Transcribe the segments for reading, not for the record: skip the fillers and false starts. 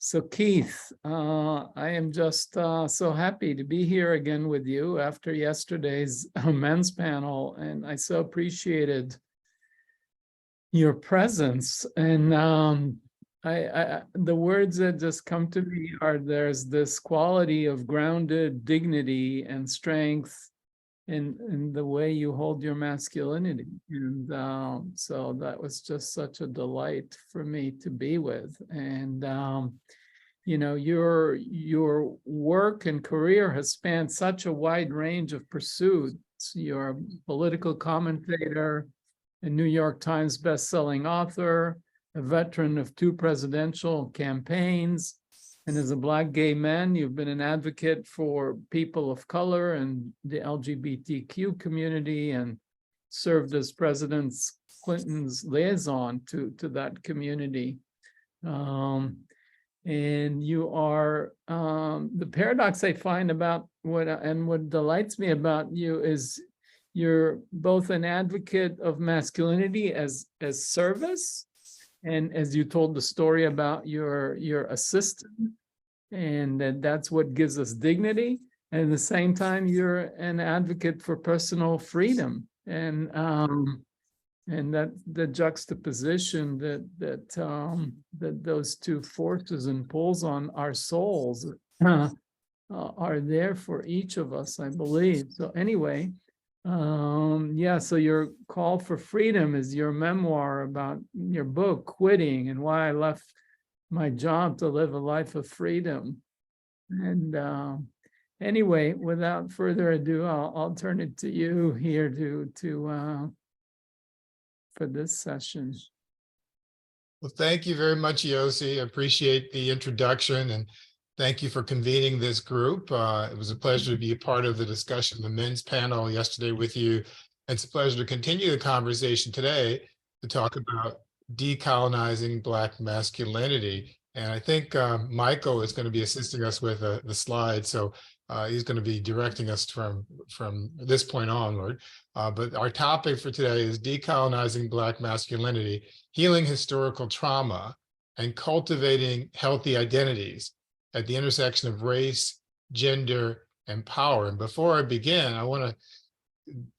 So Keith, I am just so happy to be here again with you after yesterday's men's panel, and I so appreciated your presence. And the words that just come to me are there's this quality of grounded dignity and strength in the way you hold your masculinity. And so that was just such a delight for me to be with. And you know, your work and career has spanned such a wide range of pursuits. You're a political commentator, a New York Times bestselling author, a veteran of 2 presidential campaigns, and as a Black gay man, you've been an advocate for people of color and the LGBTQ community, and served as President Clinton's liaison to that community. And you are, the paradox I find about what delights me about you is you're both an advocate of masculinity as service, and as you told the story about your assistant, and that's what gives us dignity. And at the same time, you're an advocate for personal freedom, and that the juxtaposition that those two forces and pulls on our souls are there for each of us, I believe. So anyway, yeah, so your call for freedom is your memoir about your book, Quitting, and why I left my job to live a life of freedom. And anyway, without further ado, I'll turn it to you here for this session. Well, thank you very much, Yossi. I appreciate the introduction, and thank you for convening this group. It was a pleasure to be a part of the discussion, the men's panel yesterday with you. It's a pleasure to continue the conversation today to talk about decolonizing Black masculinity. And I think Michael is going to be assisting us with the slides. So he's going to be directing us from this point onward. But our topic for today is decolonizing Black masculinity, healing historical trauma, and cultivating healthy identities at the intersection of race, gender, and power. And before I begin, I want to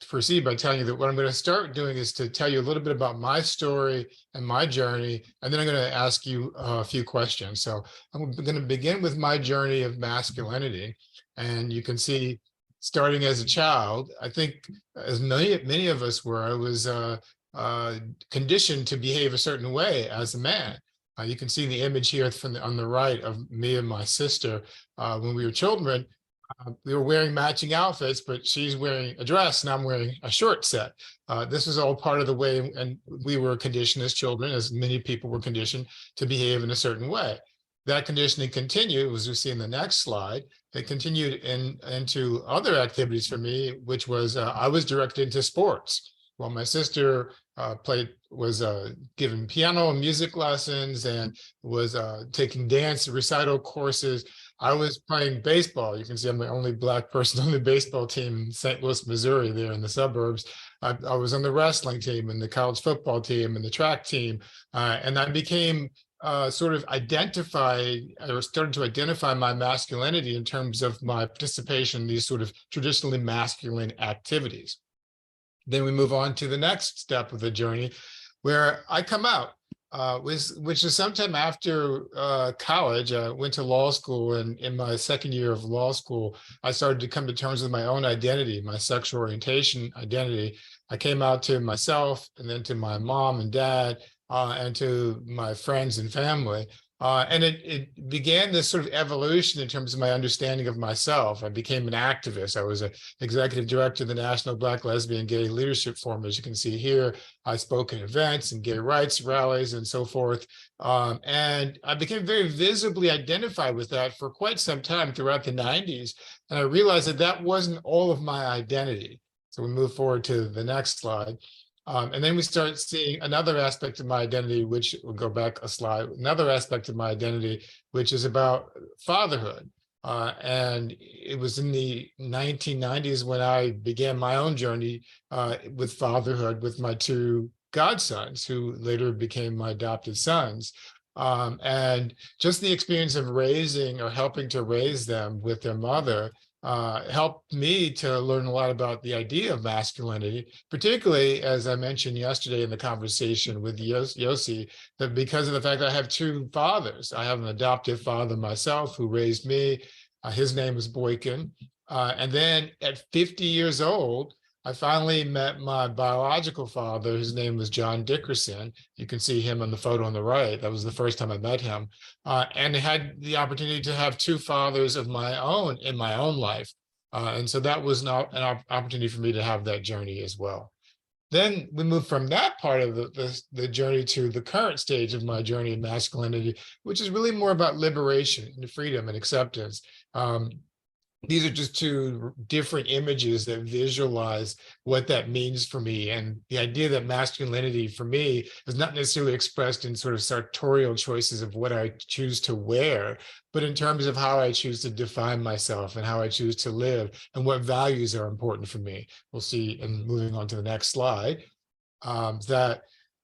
proceed by telling you that what I'm going to start doing is to tell you a little bit about my story and my journey, and then I'm going to ask you a few questions. So I'm going to begin with my journey of masculinity. And you can see, starting as a child, I think as many of us were, I was conditioned to behave a certain way as a man. You can see the image here on the right of me and my sister. When we were children, we were wearing matching outfits, but she's wearing a dress and I'm wearing a short set. This was all part of the way, and we were conditioned as children, as many people were conditioned, to behave in a certain way. That conditioning continued, as we see in the next slide. It continued into other activities for me, which was I was directed into sports. While my sister was given piano and music lessons and was taking dance recital courses, I was playing baseball. You can see I'm the only Black person on the baseball team in St. Louis, Missouri, there in the suburbs. I was on the wrestling team and the college football team and the track team. And I became sort of identified, or started to identify my masculinity in terms of my participation in these sort of traditionally masculine activities. Then we move on to the next step of the journey, where I come out. Which is sometime after college. I went to law school, and in my second year of law school, I started to come to terms with my own identity, my sexual orientation identity. I came out to myself, and then to my mom and dad, and to my friends and family. And it began this sort of evolution in terms of my understanding of myself. I became an activist. I was an executive director of the National Black, Lesbian, Gay Leadership Forum. As you can see here, I spoke at events and gay rights rallies and so forth. And I became very visibly identified with that for quite some time throughout the 90s. And I realized that that wasn't all of my identity. So we move forward to the next slide. And then we start seeing another aspect of my identity, which we'll go back a slide, another aspect of my identity, which is about fatherhood. And it was in the 1990s when I began my own journey with fatherhood with my 2 godsons, who later became my adopted sons. And just the experience of raising or helping to raise them with their mother helped me to learn a lot about the idea of masculinity, particularly as I mentioned yesterday in the conversation with Yossi, that because of the fact that I have two fathers, I have an adoptive father myself who raised me. His name was Boykin. And then at 50 years old, I finally met my biological father. His name was John Dickerson. You can see him in the photo on the right. That was the first time I met him. And had the opportunity to have two fathers of my own in my own life. And so that was not an opportunity for me to have that journey as well. Then we moved from that part of the journey to the current stage of my journey of masculinity, which is really more about liberation and freedom and acceptance. These are just two different images that visualize what that means for me. And the idea that masculinity for me is not necessarily expressed in sort of sartorial choices of what I choose to wear, but in terms of how I choose to define myself and how I choose to live and what values are important for me. We'll see, and moving on to the next slide, that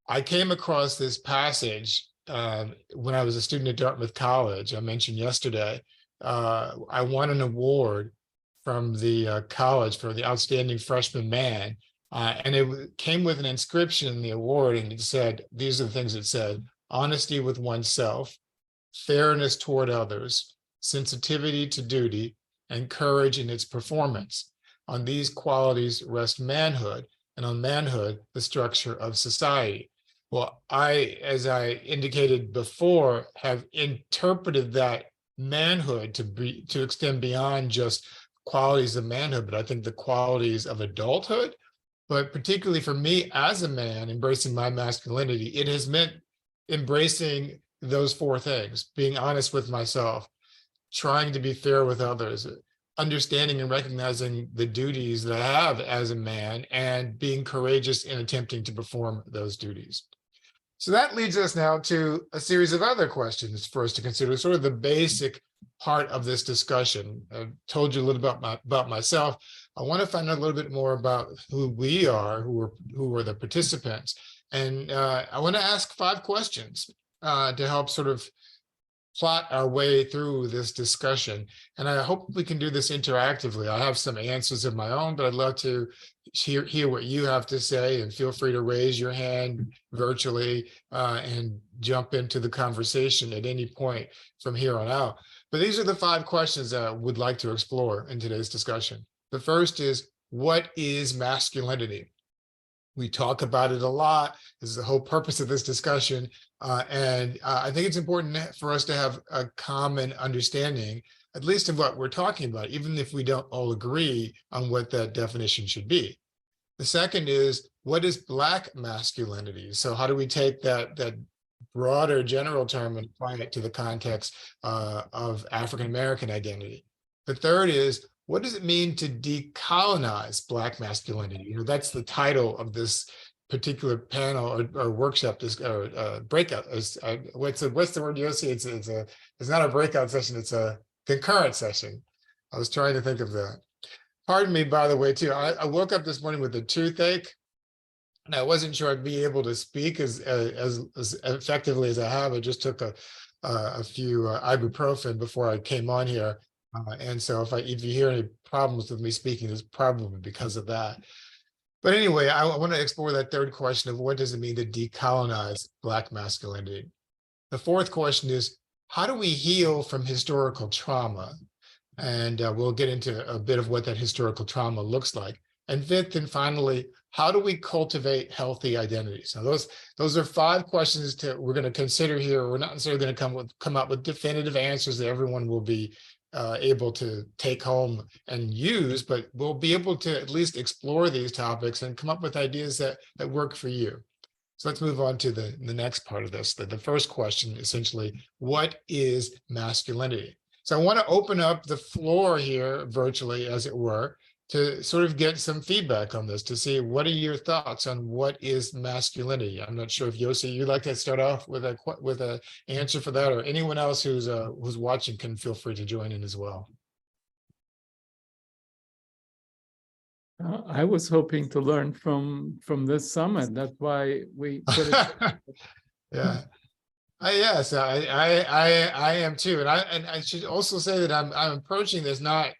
I came across this passage when I was a student at Dartmouth College. I mentioned yesterday, I won an award from the college for the outstanding freshman man. And it came with an inscription in the award, and it said, these are the things it said: honesty with oneself, fairness toward others, sensitivity to duty, and courage in its performance. On these qualities rest manhood, and on manhood, the structure of society. Well, as I indicated before, have interpreted that manhood to extend beyond just qualities of manhood, but I think the qualities of adulthood. But particularly for me as a man, embracing my masculinity, it has meant embracing those four things: being honest with myself, trying to be fair with others, understanding and recognizing the duties that I have as a man, and being courageous in attempting to perform those duties. So that leads us now to a series of other questions for us to consider, sort of the basic part of this discussion. I've told you a little about myself. I want to find out a little bit more about who we are, who are the participants. And I want to ask 5 questions to help sort of plot our way through this discussion. And I hope we can do this interactively. I have some answers of my own, but I'd love to hear what you have to say, and feel free to raise your hand virtually and jump into the conversation at any point from here on out. But these are the 5 questions that I would like to explore in today's discussion. The first is, what is masculinity? We talk about it a lot. This is the whole purpose of this discussion. And I think it's important for us to have a common understanding, at least of what we're talking about, even if we don't all agree on what that definition should be. The second is, what is Black masculinity? So how do we take that broader general term and apply it to the context of African-American identity? The third is, what does it mean to decolonize Black masculinity? You know, that's the title of this particular panel or workshop, breakout. What's the word, Yossi? It's not a breakout session, it's a concurrent session. I was trying to think of that. Pardon me, by the way, too. I woke up this morning with a toothache, and I wasn't sure I'd be able to speak as effectively as I have. I just took a few ibuprofen before I came on here. And so if you hear any problems with me speaking, it's probably because of that. But anyway, I want to explore that third question of, what does it mean to decolonize Black masculinity? The fourth question is, how do we heal from historical trauma? And we'll get into a bit of what that historical trauma looks like. And fifth and finally, how do we cultivate healthy identities? Now, those are 5 questions we're going to consider here. We're not necessarily going to come up with definitive answers that everyone will be able to take home and use, but we'll be able to at least explore these topics and come up with ideas that work for you. So let's move on to the next part of this. The first question, essentially, what is masculinity? So I want to open up the floor here virtually, as it were, to sort of get some feedback on this, to see what are your thoughts on what is masculinity. I'm not sure if Yossi, you'd like to start off with a answer for that, or anyone else who's watching can feel free to join in as well. I was hoping to learn from this summit. That's why we put it. Yeah. Yes, I am too, and I should also say that I'm approaching this not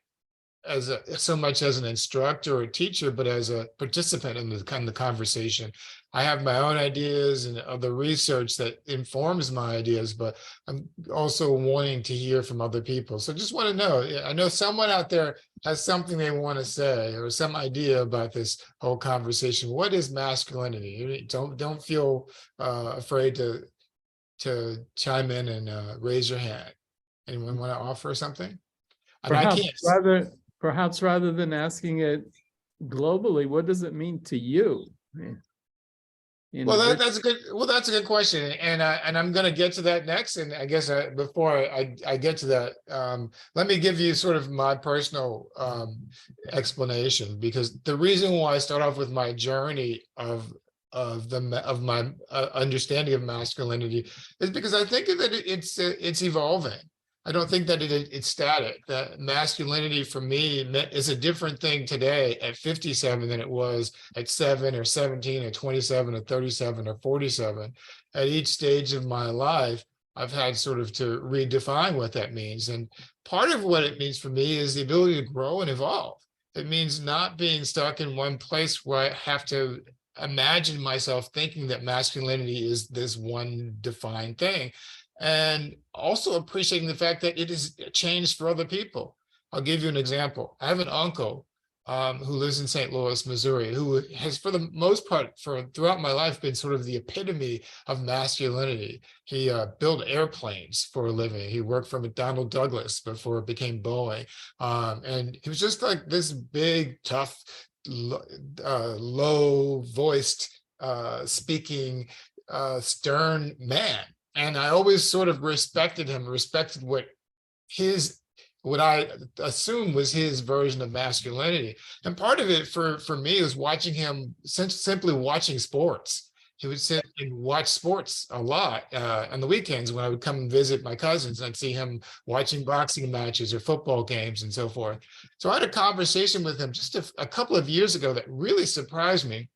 as so much as an instructor or teacher, but as a participant in the kind of the conversation. I have my own ideas and other research that informs my ideas, but I'm also wanting to hear from other people. So just want to know, I know someone out there has something they want to say or some idea about this whole conversation. What is masculinity? Don't feel afraid to chime in and raise your hand. Anyone want to offer something? And I Perhaps can't. perhaps rather than asking it globally, what does it mean to you? Well, that's a good. Well, that's a good question, and I'm going to get to that next. And I guess before I get to that, let me give you sort of my personal explanation, because the reason why I start off with my journey of my understanding of masculinity is because I think that it's evolving. I don't think that it's static. That masculinity for me is a different thing today at 57 than it was at 7 or 17 or 27 or 37 or 47. At each stage of my life, I've had sort of to redefine what that means. And part of what it means for me is the ability to grow and evolve. It means not being stuck in one place where I have to imagine myself thinking that masculinity is this one defined thing, and also appreciating the fact that it has changed for other people. I'll give you an example. I have an uncle who lives in St. Louis, Missouri, who has, for the most part, throughout my life, been sort of the epitome of masculinity. He built airplanes for a living. He worked for McDonnell Douglas before it became Boeing, and he was just like this big, tough, low-voiced, speaking, stern man. And I always sort of respected him, respected what I assumed was his version of masculinity. And part of it for me was watching him, simply watching sports. He would sit and watch sports a lot on the weekends when I would come and visit my cousins. I'd see him watching boxing matches or football games and so forth. So I had a conversation with him just a couple of years ago that really surprised me.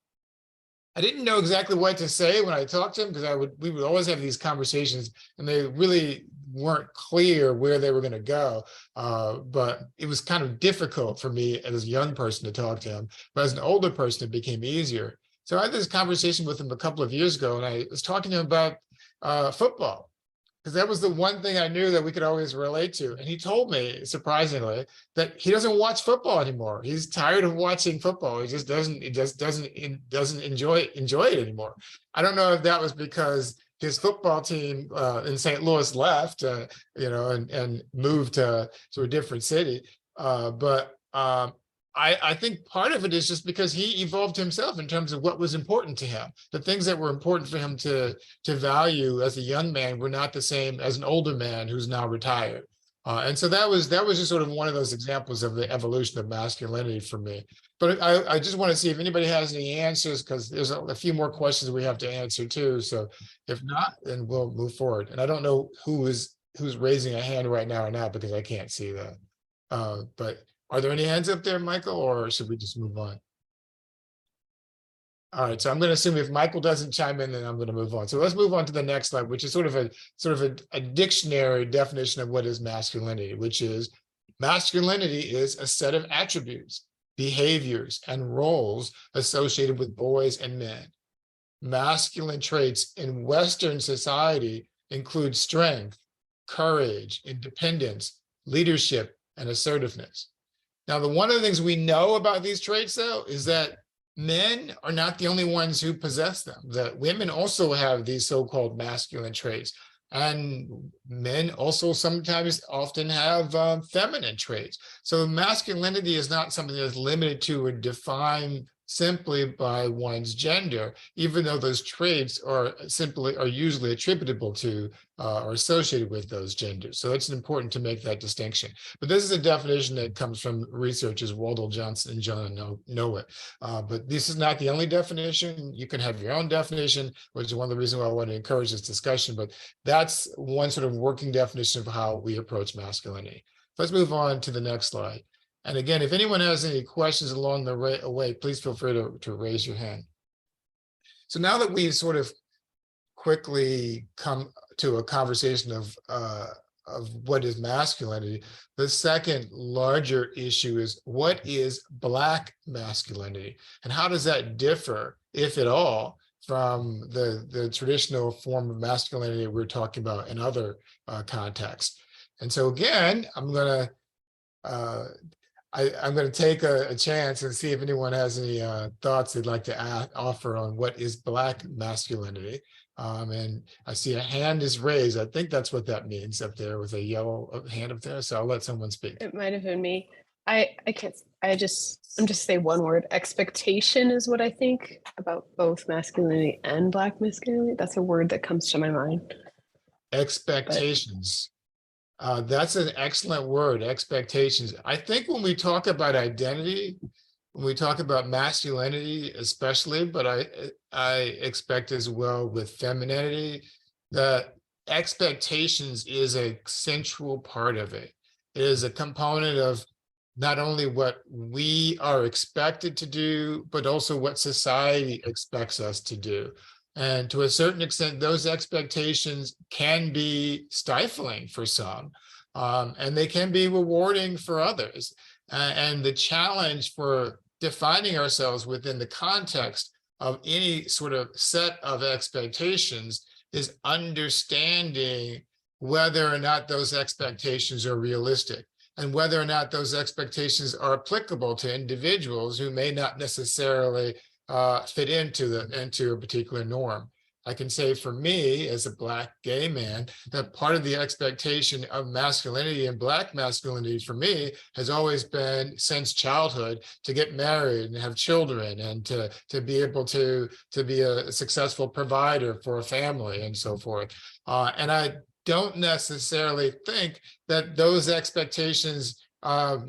I didn't know exactly what to say when I talked to him, because we would always have these conversations and they really weren't clear where they were going to go. But it was kind of difficult for me as a young person to talk to him. But as an older person, it became easier. So I had this conversation with him a couple of years ago, and I was talking to him about football, because that was the one thing I knew that we could always relate to. And he told me, surprisingly, that he doesn't watch football anymore. He's tired of watching football. He just doesn't enjoy it anymore. I don't know if that was because his football team in St. Louis left, and moved to a different city. But I think part of it is just because he evolved himself in terms of what was important to him. The things that were important for him to value as a young man were not the same as an older man who's now retired. And so that was just sort of one of those examples of the evolution of masculinity for me. But I just want to see if anybody has any answers, because there's a few more questions we have to answer too. So if not, then we'll move forward. And I don't know who's raising a hand right now or not, because I can't see that. But are there any hands up there, Michael, or should we just move on? All right, so I'm going to assume if Michael doesn't chime in, then I'm going to move on. So let's move on to the next slide, which is sort of a dictionary definition of what is masculinity, which is masculinity is a set of attributes, behaviors, and roles associated with boys and men. Masculine traits in Western society include strength, courage, independence, leadership, and assertiveness. Now, one of the things we know about these traits, though, is that men are not the only ones who possess them. That women also have these so-called masculine traits. And men also often have feminine traits. So masculinity is not something that's limited to or defined simply by one's gender, even though those traits are usually attributable to or associated with those genders. So it's important to make that distinction. But this is a definition that comes from researchers Waldell Johnson and John Nowit. But this is not the only definition. You can have your own definition, which is one of the reasons why I want to encourage this discussion. But that's one sort of working definition of how we approach masculinity. Let's move on to the next slide. And again, if anyone has any questions along the way, please feel free to raise your hand. So now that we've sort of quickly come to a conversation of what is masculinity. The second larger issue is, what is Black masculinity, and how does that differ, if at all, from the traditional form of masculinity we're talking about in other contexts? And so again, I'm going to take a chance and see if anyone has any thoughts they'd like to offer on what is Black masculinity. And I see a hand is raised. I think that's what that means up there with a yellow hand up there. So I'll let someone speak. It might have been me. I'm just say one word. Expectation is what I think about both masculinity and Black masculinity. That's a word that comes to my mind. Expectations. That's an excellent word, expectations. I think when we talk about identity, when we talk about masculinity especially, but I expect as well with femininity, that expectations is a central part of it. It is a component of not only what we are expected to do, but also what society expects us to do. And to a certain extent, those expectations can be stifling for some, and they can be rewarding for others. And the challenge for defining ourselves within the context of any sort of set of expectations is understanding whether or not those expectations are realistic, and whether or not those expectations are applicable to individuals who may not necessarily fit into a particular norm. I can say for me as a Black gay man, that part of the expectation of masculinity and Black masculinity for me has always been, since childhood, to get married and have children, and to be able to be a successful provider for a family and so forth. And I don't necessarily think that those expectations have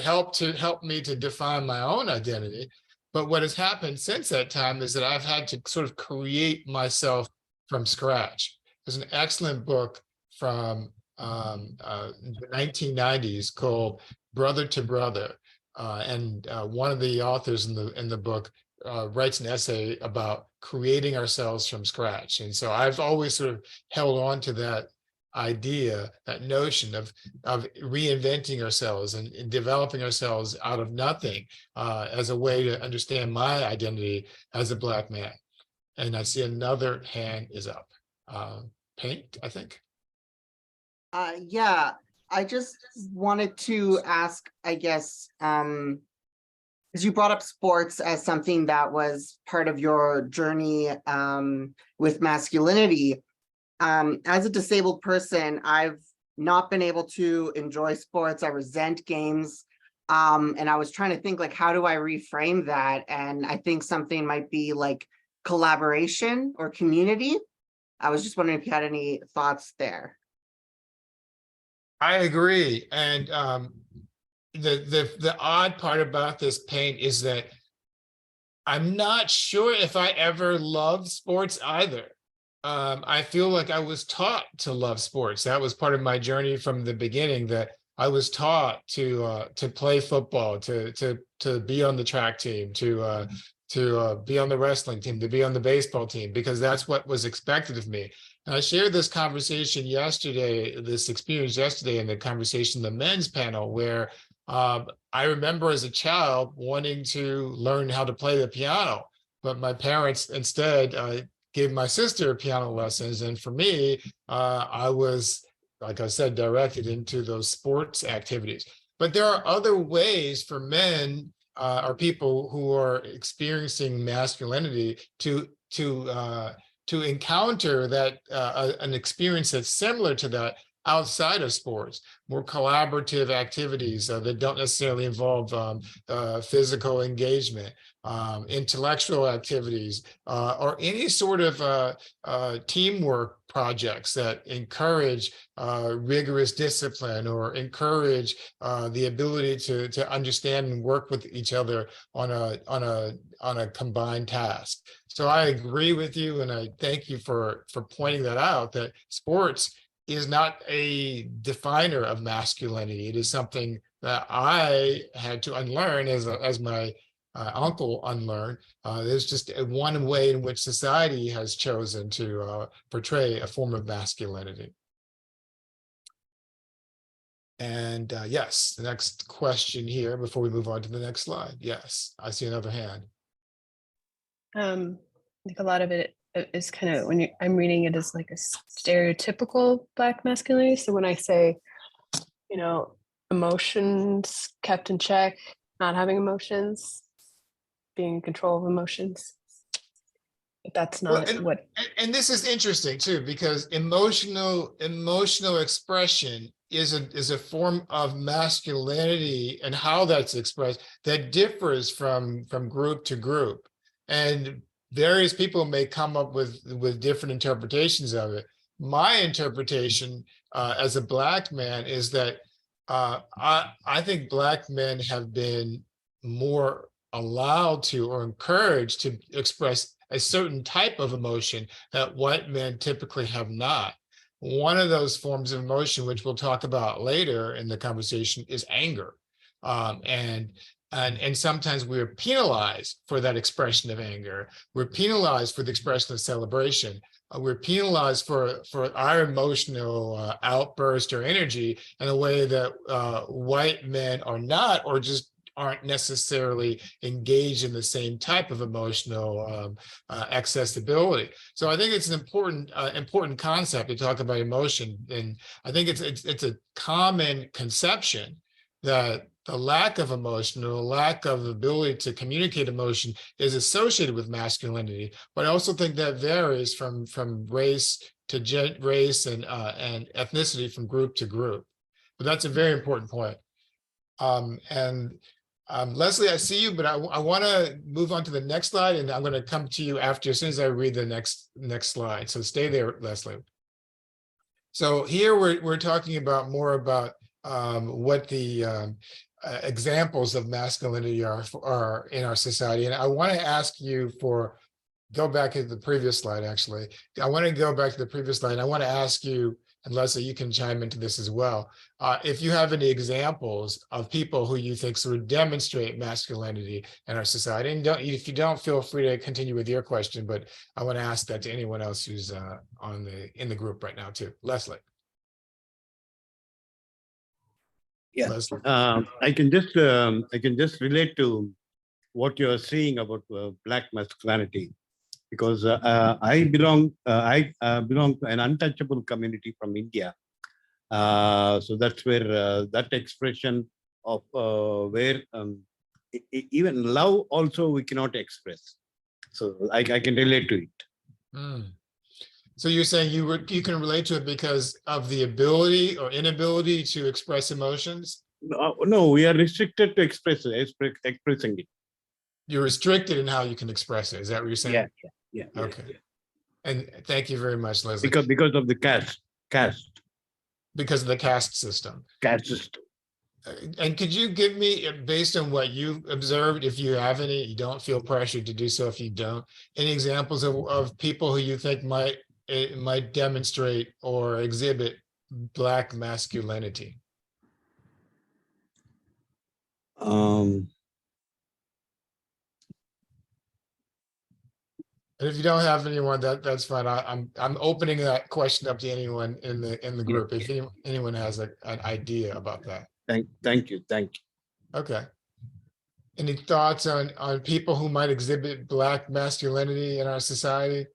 helped me to define my own identity. But what has happened since that time is that I've had to sort of create myself from scratch. There's an excellent book from the 1990s called Brother to Brother. And one of the authors in the book writes an essay about creating ourselves from scratch. And so I've always sort of held on to that idea, that notion of reinventing ourselves and developing ourselves out of nothing as a way to understand my identity as a Black man. And I see another hand is up. Paint, I think. Yeah, I just wanted to ask, I guess, because you brought up sports as something that was part of your journey with masculinity. As a disabled person, I've not been able to enjoy sports. I resent games. And I was trying to think, like, how do I reframe that? And I think something might be like collaboration or community. I was just wondering if you had any thoughts there. I agree. And the odd part about this, Paint, is that I'm not sure if I ever loved sports either. I feel like I was taught to love sports. That was part of my journey from the beginning, that I was taught to play football, to be on the track team, to be on the wrestling team, to be on the baseball team, because that's what was expected of me. And I shared this conversation yesterday, this experience yesterday in the conversation, the men's panel, where I remember as a child wanting to learn how to play the piano, but my parents instead gave my sister piano lessons. And for me, I was, like I said, directed into those sports activities. But there are other ways for men or people who are experiencing masculinity to encounter that an experience that's similar to that outside of sports, more collaborative activities that don't necessarily involve physical engagement, intellectual activities, or any sort of teamwork projects that encourage rigorous discipline, or encourage the ability to understand and work with each other on a combined task. So I agree with you, and I thank you for pointing that out, that sports is not a definer of masculinity. It is something that I had to unlearn as my uncle unlearn. There's just one way in which society has chosen to portray a form of masculinity. And yes, the next question here before we move on to the next slide. Yes, I see another hand. I think a lot of it is kind of when I'm reading it as like a stereotypical Black masculinity. So when I say, you know, emotions kept in check, not having emotions, being in control of emotions. But that's not what. And this is interesting too, because emotional expression is a form of masculinity, and how that's expressed that differs from group to group, and various people may come up with different interpretations of it. My interpretation as a Black man is that I think Black men have been more allowed to or encouraged to express a certain type of emotion that white men typically have not. One of those forms of emotion, which we'll talk about later in the conversation, is anger. And sometimes we're penalized for that expression of anger. We're penalized for the expression of celebration. We're penalized for our emotional outburst or energy in a way that white men are not, or just aren't necessarily engaged in the same type of emotional accessibility. So I think it's an important concept to talk about emotion, and I think it's a common conception that the lack of emotion or the lack of ability to communicate emotion is associated with masculinity. But I also think that varies from race to race and ethnicity, from group to group. But that's a very important point. Leslie, I see you, but I want to move on to the next slide, and I'm going to come to you after, as soon as I read the next slide. So stay there, Leslie. So here we're talking about more about what the examples of masculinity are in our society, and I want to ask you go back to the previous slide. Actually, I want to go back to the previous slide. And I want to ask you, and Leslie, you can chime into this as well. If you have any examples of people who you think sort of demonstrate masculinity in our society, and if you don't, feel free to continue with your question, but I want to ask that to anyone else who's in the group right now too. Leslie. Yeah, Leslie. I can just relate to what you're saying about Black masculinity, because I belong to an untouchable community from India. So that's where that expression of where even love also we cannot express. So I can relate to it. Mm. So you're saying you can relate to it because of the ability or inability to express emotions? No, we are restricted to expressing it. You're restricted in how you can express it. Is that what you're saying? Yeah. Okay. Yeah. And thank you very much, Leslie. Because of the caste. Because of the caste system. Caste system. And could you give me, based on what you've observed, if you have any, you don't feel pressured to do so if you don't, any examples of people who you think might demonstrate or exhibit Black masculinity? And if you don't have anyone, that's fine. I'm opening that question up to anyone in the group. If anyone has an idea about that. Thank you. Okay. Any thoughts on people who might exhibit Black masculinity in our society?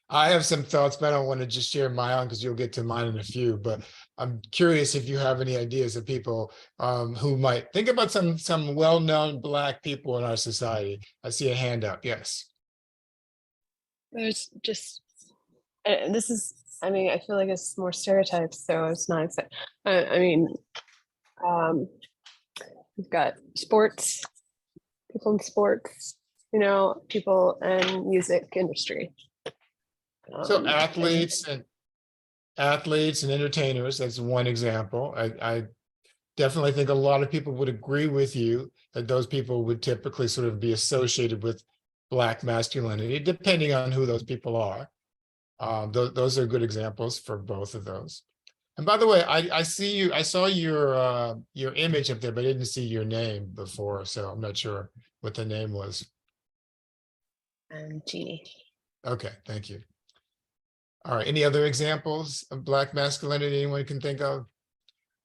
I have some thoughts, but I don't want to just share my own because you'll get to mine in a few. But I'm curious if you have any ideas of people who might think about some well-known Black people in our society. I see a hand up. Yes. There's just, this is, I mean, I feel like it's more stereotypes, so it's not, I mean, we've got sports, people in sports, people in music industry. So athletes and entertainers, that's one example. I definitely think a lot of people would agree with you that those people would typically sort of be associated with Black masculinity, depending on who those people are. Those are good examples for both of those. And by the way, I see you, I saw your image up there, but I didn't see your name before, so I'm not sure what the name was. Jeannie. Okay, thank you. All right, any other examples of Black masculinity anyone can think of?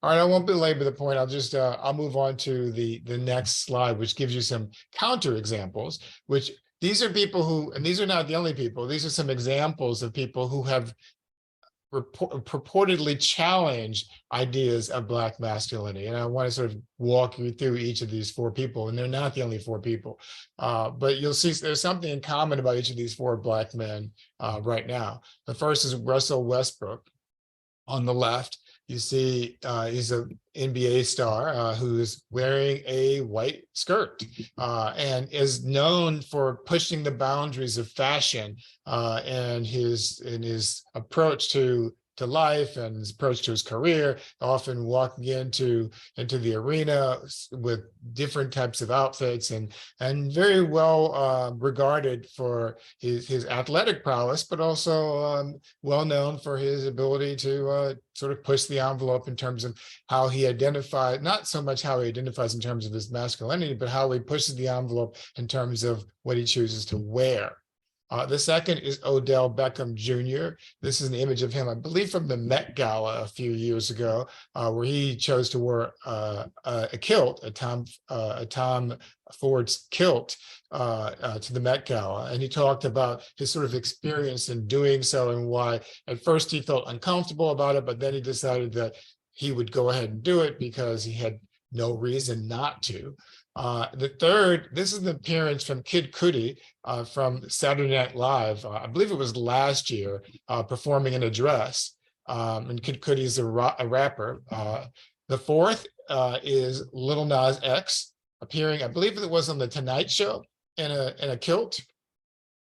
All right, I won't belabor the point. I'll just I'll move on to the next slide, which gives you some counter examples, which these are people who, and these are not the only people, these are some examples of people who have purportedly challenge ideas of Black masculinity. And I want to sort of walk you through each of these four people, and they're not the only four people, but you'll see there's something in common about each of these four Black men right now. The first is Russell Westbrook. On the left, you see he's an NBA star who's wearing a white skirt and is known for pushing the boundaries of fashion and his approach to life and his approach to his career, often walking into the arena with different types of outfits and very well regarded for his athletic prowess, but also well known for his ability to sort of push the envelope in terms of how he identifies, not so much how he identifies in terms of his masculinity, but how he pushes the envelope in terms of what he chooses to wear. The second is Odell Beckham Jr. This is an image of him, I believe, from the Met Gala a few years ago, where he chose to wear a kilt, a Tom Ford's kilt to the Met Gala. And he talked about his sort of experience in doing so and why at first he felt uncomfortable about it, but then he decided that he would go ahead and do it because he had no reason not to. The third, this is an appearance from Kid Cudi from Saturday Night Live. I believe it was last year, performing in a dress. And Kid Cudi is a rapper. The fourth is Lil Nas X appearing, I believe it was on the Tonight Show in a kilt,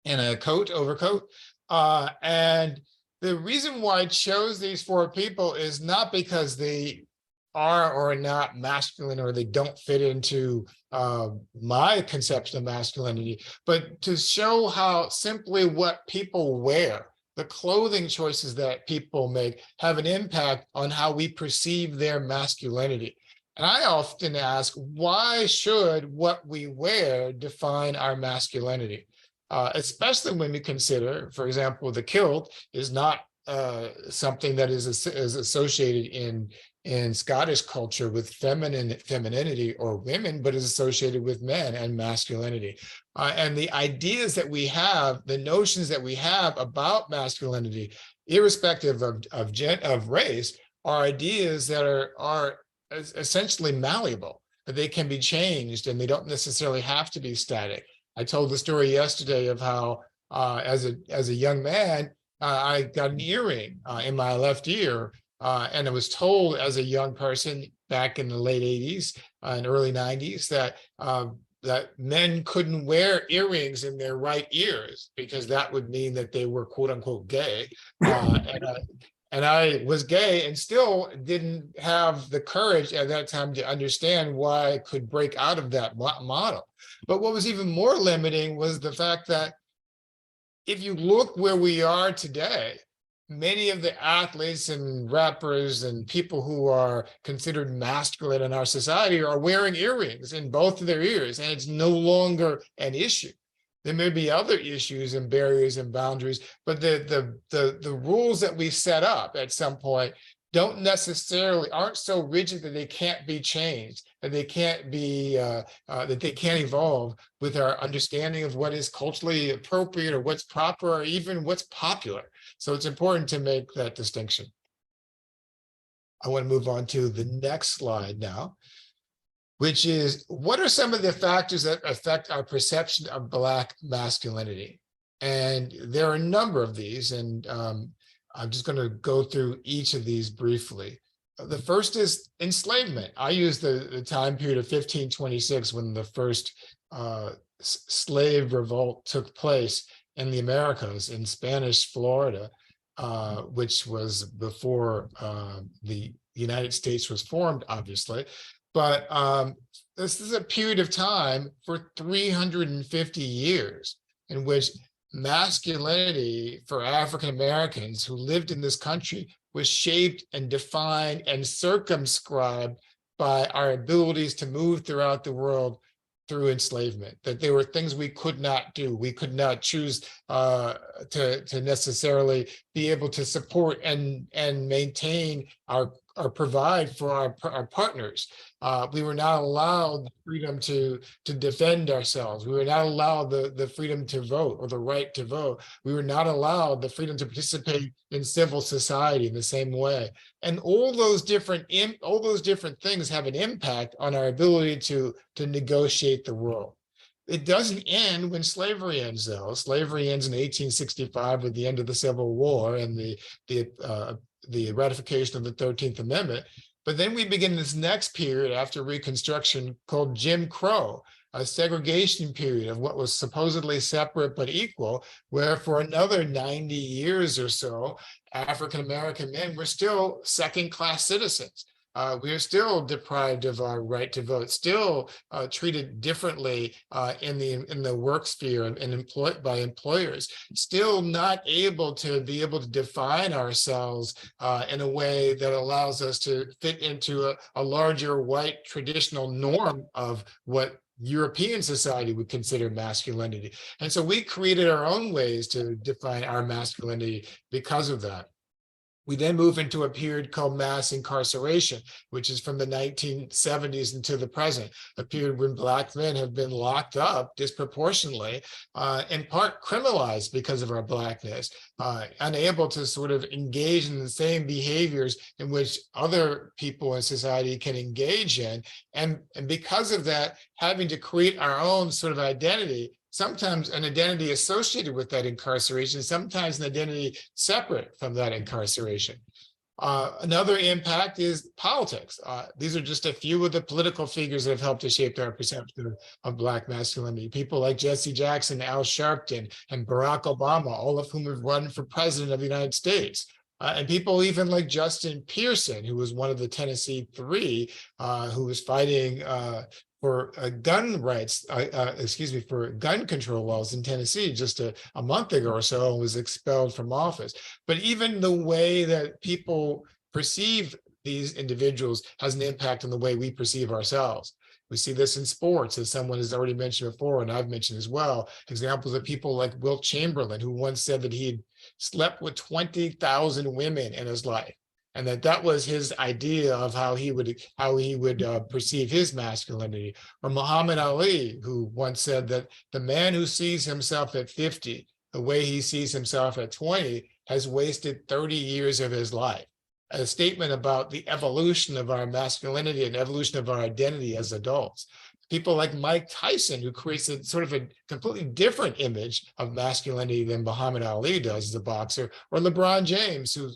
in a overcoat. And the reason why I chose these four people is not because they are or not masculine or they don't fit into my conception of masculinity, but to show how simply what people wear, the clothing choices that people make, have an impact on how we perceive their masculinity. And I often ask, why should what we wear define our masculinity? Especially when we consider, for example, the kilt is not something that is associated in Scottish culture with femininity or women, but is associated with men and masculinity. And the ideas that we have, the notions that we have about masculinity, irrespective of race, are ideas that are essentially malleable, that they can be changed and they don't necessarily have to be static. I told the story yesterday of how as a young man, I got an earring in my left ear, and I was told as a young person back in the late 80s and early 90s that men couldn't wear earrings in their right ears because that would mean that they were quote unquote gay. And I was gay and still didn't have the courage at that time to understand why I could break out of that model. But what was even more limiting was the fact that if you look where we are today, many of the athletes and rappers and people who are considered masculine in our society are wearing earrings in both of their ears, and it's no longer an issue. There may be other issues and barriers and boundaries, but the rules that we set up at some point aren't so rigid that they can't be changed, that they can't be that they can't evolve with our understanding of what is culturally appropriate or what's proper or even what's popular. So it's important to make that distinction. I want to move on to the next slide now, which is, what are some of the factors that affect our perception of Black masculinity? And there are a number of these, and I'm just going to go through each of these briefly. The first is enslavement. I use the time period of 1526 when the first slave revolt took place in the Americas in Spanish Florida, which was before the United States was formed, obviously. But this is a period of time for 350 years in which masculinity for African Americans who lived in this country was shaped and defined and circumscribed by our abilities to move throughout the world through enslavement, that there were things we could not do. We could not choose to necessarily be able to support and maintain or provide for our partners. We were not allowed the freedom to defend ourselves. We were not allowed the freedom to vote or the right to vote. We were not allowed the freedom to participate in civil society in the same way. And all those different things have an impact on our ability to negotiate the world. It doesn't end when slavery ends, though. Slavery ends in 1865 with the end of the Civil War and the ratification of the 13th Amendment. But then we begin this next period after Reconstruction called Jim Crow, a segregation period of what was supposedly separate but equal, where for another 90 years or so, African-American men were still second-class citizens. We are still deprived of our right to vote, still treated differently in the work sphere and by employers, still not able to define ourselves in a way that allows us to fit into a larger white traditional norm of what European society would consider masculinity. And so we created our own ways to define our masculinity because of that. We then move into a period called mass incarceration, which is from the 1970s into the present, a period when Black men have been locked up disproportionately, in part criminalized because of our Blackness, unable to sort of engage in the same behaviors in which other people in society can engage in. And because of that, having to create our own sort of identity, sometimes an identity associated with that incarceration, sometimes an identity separate from that incarceration. Another impact is politics. These are just a few of the political figures that have helped to shape our perception of Black masculinity. People like Jesse Jackson, Al Sharpton, and Barack Obama, all of whom have run for president of the United States. And people even like Justin Pearson, who was one of the Tennessee Three, who was fighting for gun rights, for gun control laws in Tennessee just a month ago or so, and was expelled from office. But even the way that people perceive these individuals has an impact on the way we perceive ourselves. We see this in sports, as someone has already mentioned before, and I've mentioned as well, examples of people like Wilt Chamberlain, who once said that he had slept with 20,000 women in his life, and that was his idea of how he would perceive his masculinity. Or Muhammad Ali, who once said that the man who sees himself at 50, the way he sees himself at 20, has wasted 30 years of his life. A statement about the evolution of our masculinity and evolution of our identity as adults. People like Mike Tyson, who creates a sort of a completely different image of masculinity than Muhammad Ali does as a boxer, or LeBron James, who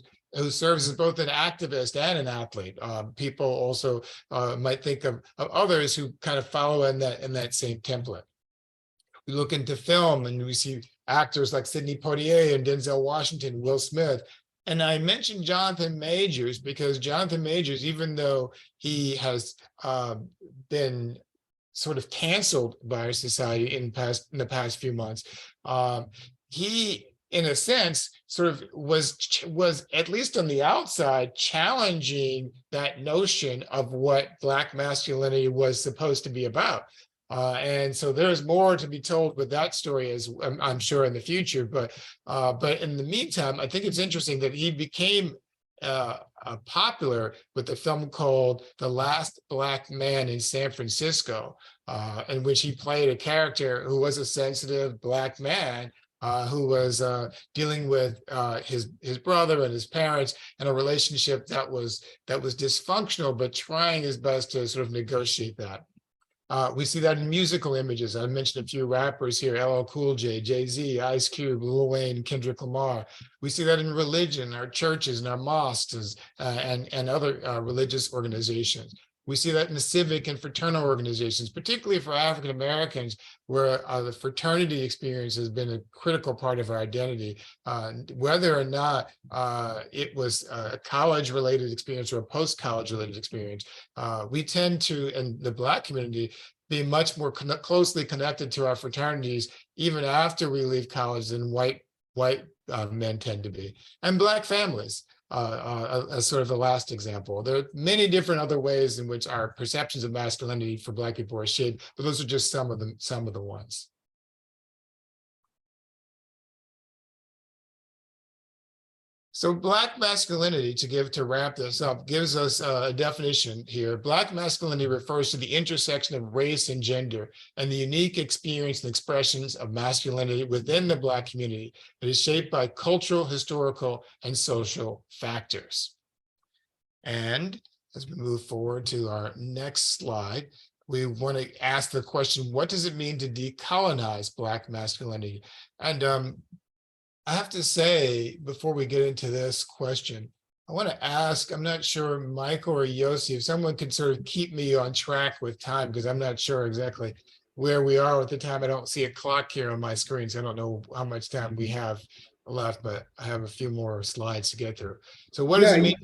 serves as both an activist and an athlete. People also might think of others who kind of follow in that same template. We look into film and we see actors like Sidney Poitier and Denzel Washington, Will Smith. And I mentioned Jonathan Majors because Jonathan Majors, even though he has been sort of canceled by our society in the past few months, he, in a sense, sort of was at least on the outside challenging that notion of what Black masculinity was supposed to be about. And so there's more to be told with that story, as I'm sure, in the future. But in the meantime, I think it's interesting that he became popular with a film called The Last Black Man in San Francisco, in which he played a character who was a sensitive Black man who was dealing with his brother and his parents in a relationship that was dysfunctional, but trying his best to sort of negotiate that. We see that in musical images. I mentioned a few rappers here: LL Cool J, Jay-Z, Ice Cube, Lil Wayne, Kendrick Lamar. We see that in religion, our churches and our mosques and other religious organizations. We see that in the civic and fraternal organizations, particularly for African Americans, where the fraternity experience has been a critical part of our identity. Whether or not it was a college-related experience or a post-college-related experience, we tend to, in the Black community, be much more closely connected to our fraternities even after we leave college than white men tend to be, and Black families. as sort of the last example. There are many different other ways in which our perceptions of masculinity for Black people are shaped, but those are just some of the ones. So Black masculinity, to wrap this up, gives us a definition here. Black masculinity refers to the intersection of race and gender and the unique experience and expressions of masculinity within the Black community that is shaped by cultural, historical, and social factors. And as we move forward to our next slide, we want to ask the question, what does it mean to decolonize Black masculinity? And I have to say, before we get into this question, I want to ask, I'm not sure, Michael or Yossi, if someone could sort of keep me on track with time, because I'm not sure exactly where we are at the time. I don't see a clock here on my screen, so I don't know how much time we have left, but I have a few more slides to get through. So what does it mean?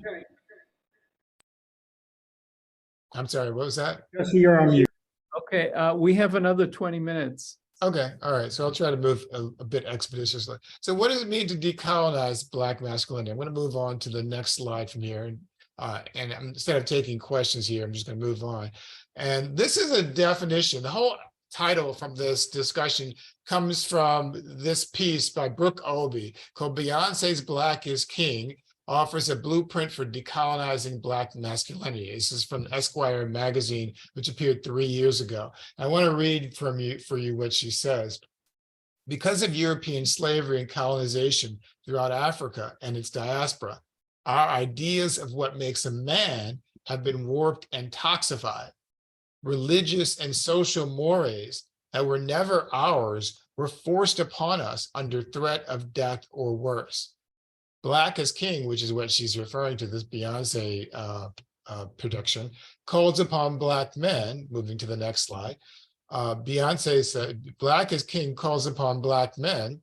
I'm sorry, what was that? Yes, you're on mute. Okay, we have another 20 minutes. Okay, all right. So I'll try to move a bit expeditiously. So what does it mean to decolonize Black masculinity? I'm going to move on to the next slide from here. And instead of taking questions here, I'm just going to move on. And this is a definition. The whole title from this discussion comes from this piece by Brooke Obie called Beyonce's Black is King, offers a blueprint for decolonizing Black masculinity. This is from Esquire magazine, which appeared 3 years ago. I want to read for you what she says. Because of European slavery and colonization throughout Africa and its diaspora, our ideas of what makes a man have been warped and toxified. Religious and social mores that were never ours were forced upon us under threat of death or worse. Black is King, which is what she's referring to, this Beyonce production, calls upon Black men, moving to the next slide. Beyonce said, Black is King calls upon Black men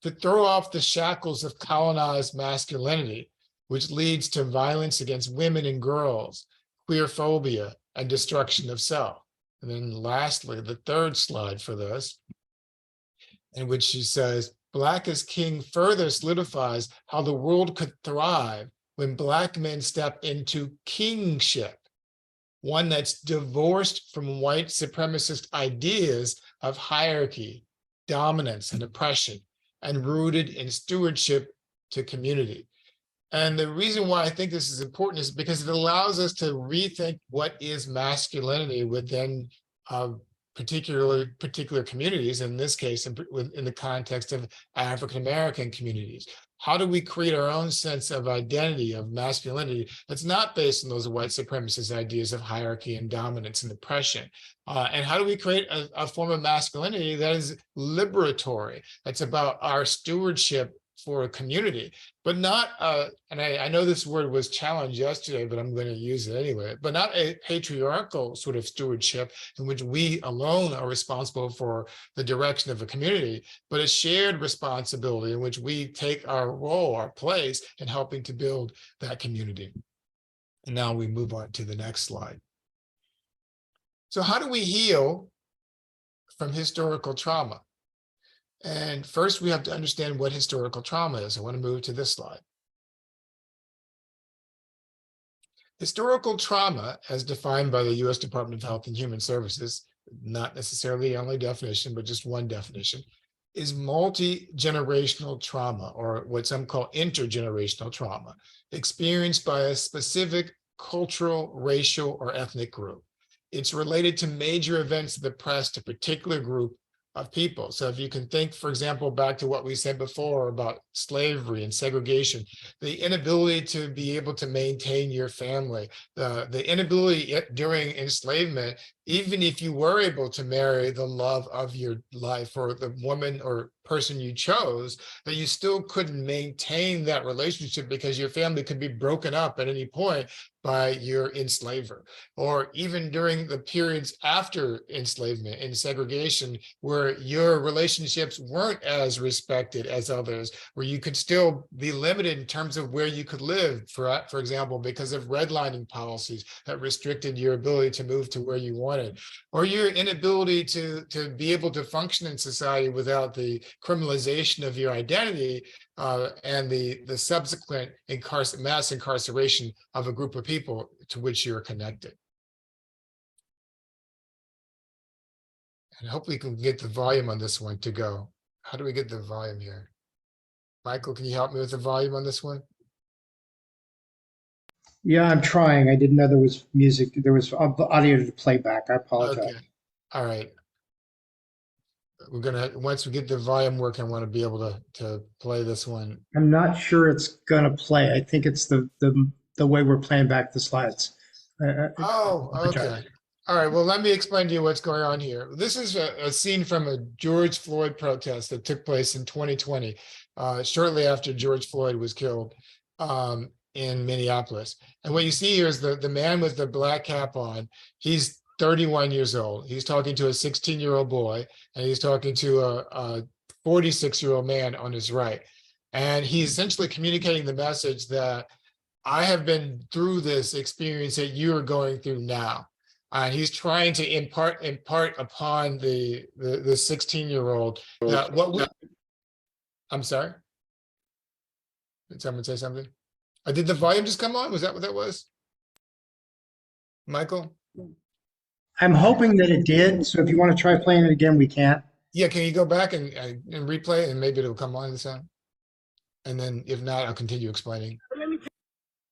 to throw off the shackles of colonized masculinity, which leads to violence against women and girls, queerphobia, and destruction of self. And then lastly, the third slide for this, in which she says, Black is King further solidifies how the world could thrive when Black men step into kingship, one that's divorced from white supremacist ideas of hierarchy, dominance, and oppression, and rooted in stewardship to community. And the reason why I think this is important is because it allows us to rethink what is masculinity within particular communities, in this case, in the context of African-American communities. How do we create our own sense of identity, of masculinity, that's not based on those white supremacist ideas of hierarchy and dominance and oppression? And how do we create a form of masculinity that is liberatory, that's about our stewardship for a community, but not, and I know this word was challenged yesterday, but I'm going to use it anyway, but not a patriarchal sort of stewardship in which we alone are responsible for the direction of a community, but a shared responsibility in which we take our role, our place in helping to build that community. And now we move on to the next slide. So how do we heal from historical trauma? And first, we have to understand what historical trauma is. I want to move to this slide. Historical trauma, as defined by the U.S. Department of Health and Human Services, not necessarily the only definition, but just one definition, is multi-generational trauma, or what some call intergenerational trauma, experienced by a specific cultural, racial, or ethnic group. It's related to major events that oppressed a particular group of people. So if you can think, for example, back to what we said before about slavery and segregation, the inability to be able to maintain your family, the inability during enslavement, even if you were able to marry the love of your life or the woman or person you chose, that you still couldn't maintain that relationship because your family could be broken up at any point by your enslaver. Or even during the periods after enslavement and segregation, where your relationships weren't as respected as others, where you could still be limited in terms of where you could live, for example, because of redlining policies that restricted your ability to move to where you wanted, or your inability to be able to function in society without the criminalization of your identity and the subsequent mass incarceration of a group of people to which you're connected. And hopefully we can get the volume on this one to go. How do we get the volume here? Michael, can you help me with the volume on this one? Yeah, I'm trying. I didn't know there was music. There was audio to play back. I apologize. Okay. All right. We're gonna, once we get the volume working, I want to be able to play this one. I'm not sure it's gonna play. I think it's the way we're playing back the slides. Oh, okay. All right. Well, let me explain to you what's going on here. This is a scene from a George Floyd protest that took place in 2020, shortly after George Floyd was killed in Minneapolis. And what you see here is the man with the black cap on. He's 31 years old. He's talking to a 16-year-old boy, and he's talking to a 46-year-old man on his right. And he's essentially communicating the message that I have been through this experience that you are going through now. And he's trying to impart upon the 16-year-old that I'm sorry. Did someone say something? Did the volume just come on? Was that what that was? Michael? I'm hoping that it did. So if you want to try playing it again, we can. Yeah, can you go back and replay it, and maybe it'll come on the sound? And then if not, I'll continue explaining.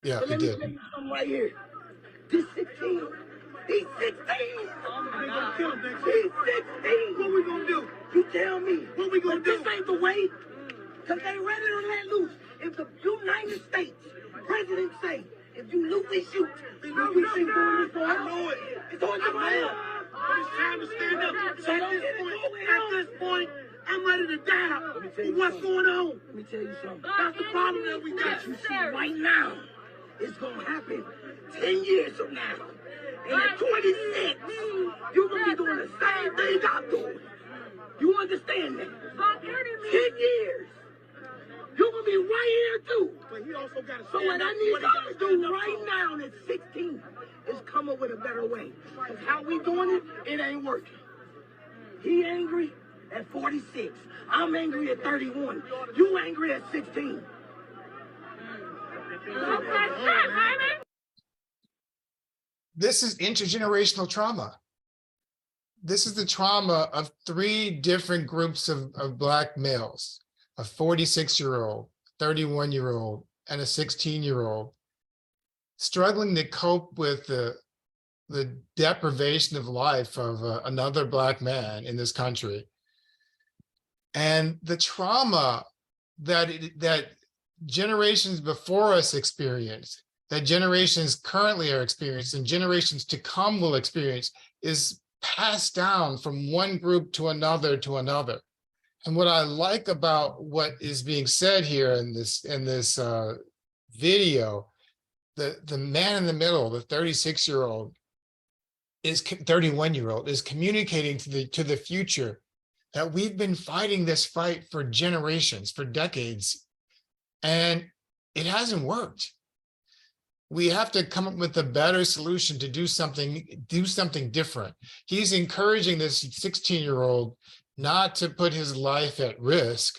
Yeah, it did. Right here. This 16. He's 16. Oh my God. He's 16. What we gonna do? You tell me. What we gonna do? This ain't the way. Cause they ready to let loose. If the United States president say, if you loot, we shoot. We shoot doing this for I know it. It's on your mind. But it's time to stand up. So at this point, I'm ready to die. But what's going on? Let me tell you something. That's the problem that we got. You see right now. It's gonna happen 10 years from now. And at 26, you're gonna be doing the same thing I'm doing. You understand that? 10 years. You're gonna be right here too. But he also got to. So what I need y'all to do right now at 16 is come up with a better way. Because how we doing it, it ain't working. He angry at 46. I'm angry at 31. You angry at 16. This is intergenerational trauma. This is the trauma of 3 different groups of Black males, a 46-year-old, 31-year-old, and a 16-year-old, struggling to cope with the deprivation of life of another Black man in this country. And the trauma that generations before us experienced, that generations currently are experiencing, and generations to come will experience, is passed down from one group to another to another. And what I like about what is being said here in this video, the man in the middle, the 36-year-old, is 31-year-old, is communicating to the future that we've been fighting this fight for generations, for decades, and it hasn't worked. We have to come up with a better solution to do something different. He's encouraging this 16-year-old not to put his life at risk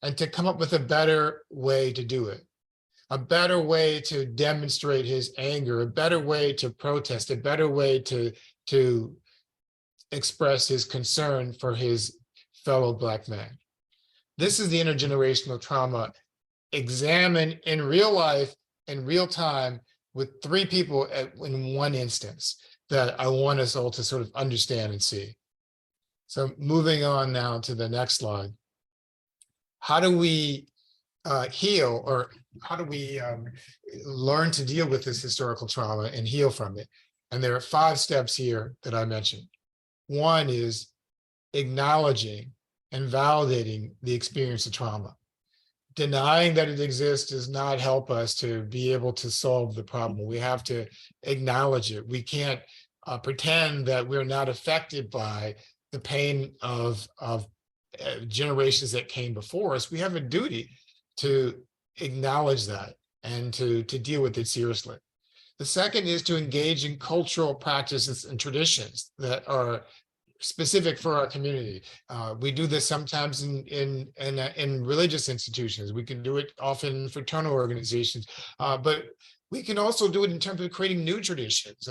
and to come up with a better way to do it, a better way to demonstrate his anger, a better way to protest, a better way to express his concern for his fellow Black man. This is the intergenerational trauma examined in real life, in real time, with 3 people in one instance that I want us all to sort of understand and see. So moving on now to the next slide. How do we heal, or how do we learn to deal with this historical trauma and heal from it? And there are 5 steps here that I mentioned. One is acknowledging and validating the experience of trauma. Denying that it exists does not help us to be able to solve the problem. We have to acknowledge it. We can't pretend that we're not affected by the pain of generations that came before us. We have a duty to acknowledge that and to deal with it seriously. The second is to engage in cultural practices and traditions that are specific for our community. We do this sometimes in religious institutions. We can do it often in fraternal organizations, but we can also do it in terms of creating new traditions.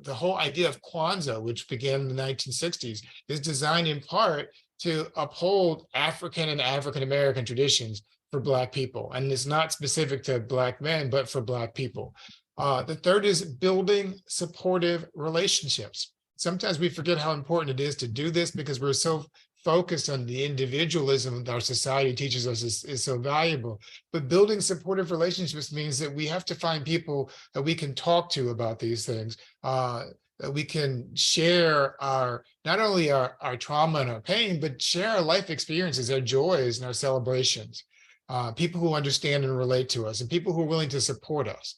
The whole idea of Kwanzaa, which began in the 1960s, is designed in part to uphold African and African-American traditions for Black people. And it's not specific to Black men, but for Black people. The third is building supportive relationships. Sometimes we forget how important it is to do this because we're so focused on the individualism that our society teaches us is so valuable. But building supportive relationships means that we have to find people that we can talk to about these things, that we can share not only our trauma and our pain, but share our life experiences, our joys and our celebrations. People who understand and relate to us and people who are willing to support us.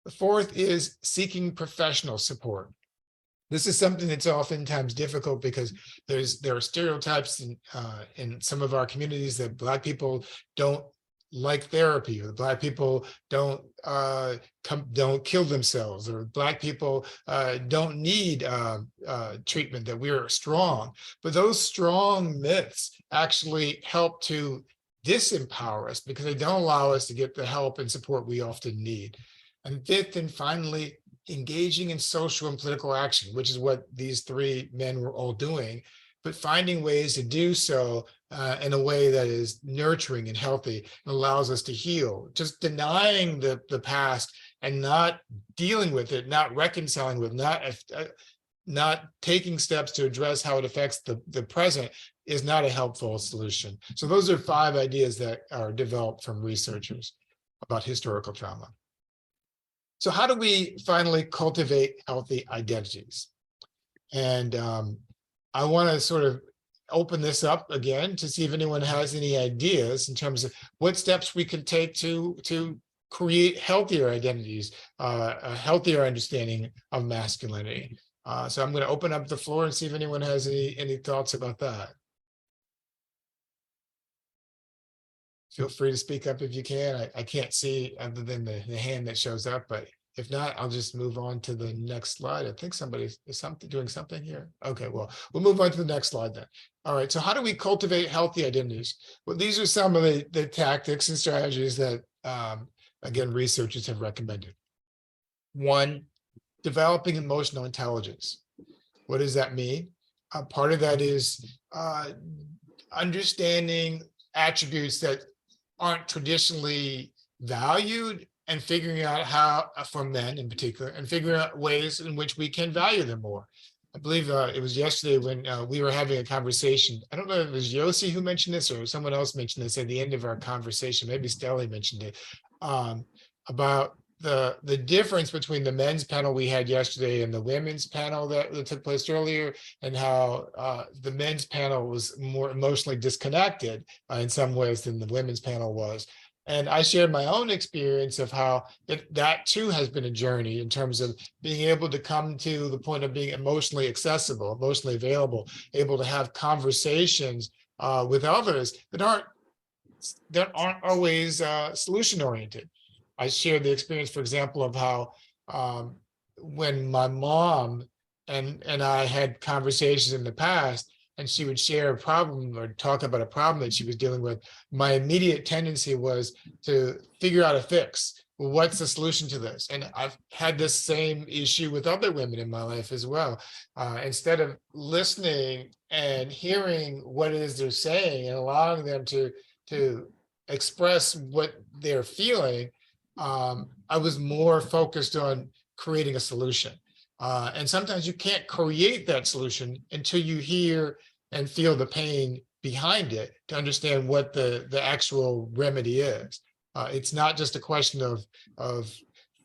The fourth is seeking professional support. This is something that's oftentimes difficult because there are stereotypes in some of our communities that Black people don't like therapy, or Black people don't kill themselves, or Black people don't need treatment, that we're strong. But those strong myths actually help to disempower us because they don't allow us to get the help and support we often need. And fifth and finally, engaging in social and political action, which is what these three men were all doing, but finding ways to do so in a way that is nurturing and healthy and allows us to heal. Just denying the past and not dealing with it, not reconciling with, not taking steps to address how it affects the present is not a helpful solution. So those are 5 ideas that are developed from researchers about historical trauma. So how do we finally cultivate healthy identities? And I want to sort of open this up again to see if anyone has any ideas in terms of what steps we can take to create healthier identities, a healthier understanding of masculinity. So I'm going to open up the floor and see if anyone has any thoughts about that. Feel free to speak up if you can. I can't see other than the hand that shows up, but if not, I'll just move on to the next slide. I think somebody is doing something here. Okay, well, we'll move on to the next slide then. All right, so how do we cultivate healthy identities? Well, these are some of the tactics and strategies that, again, researchers have recommended. 1, developing emotional intelligence. What does that mean? Part of that is understanding attributes that aren't traditionally valued and figuring out how, for men in particular, and figuring out ways in which we can value them more. I believe it was yesterday when we were having a conversation. I don't know if it was Yossi who mentioned this or someone else mentioned this at the end of our conversation. Maybe Stelly mentioned it, about the difference between the men's panel we had yesterday and the women's panel that took place earlier, and how the men's panel was more emotionally disconnected in some ways than the women's panel was. And I shared my own experience of how that too has been a journey in terms of being able to come to the point of being emotionally accessible, emotionally available, able to have conversations with others that aren't always solution oriented. I shared the experience, for example, of how when my mom and I had conversations in the past, and she would share a problem or talk about a problem that she was dealing with, my immediate tendency was to figure out a fix. Well, what's the solution to this? And I've had this same issue with other women in my life as well. Instead of listening and hearing what it is they're saying and allowing them to express what they're feeling, I was more focused on creating a solution. And sometimes you can't create that solution until you hear and feel the pain behind it to understand what the actual remedy is. It's not just a question of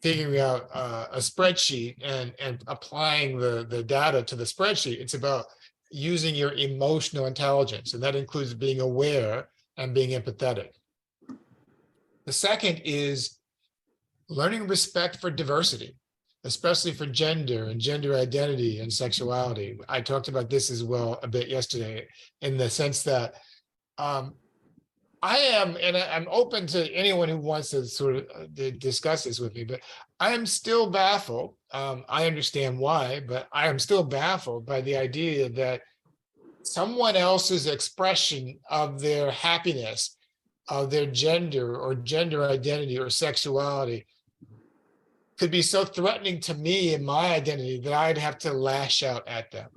figuring out a spreadsheet and applying the data to the spreadsheet. It's about using your emotional intelligence, and that includes being aware and being empathetic. The second is learning respect for diversity, especially for gender and gender identity and sexuality. I talked about this as well a bit yesterday, in the sense that I'm open to anyone who wants to sort of discuss this with me, but I am still baffled. I understand why, but I am still baffled by the idea that someone else's expression of their happiness, of their gender or gender identity or sexuality could be so threatening to me and my identity that I'd have to lash out at them.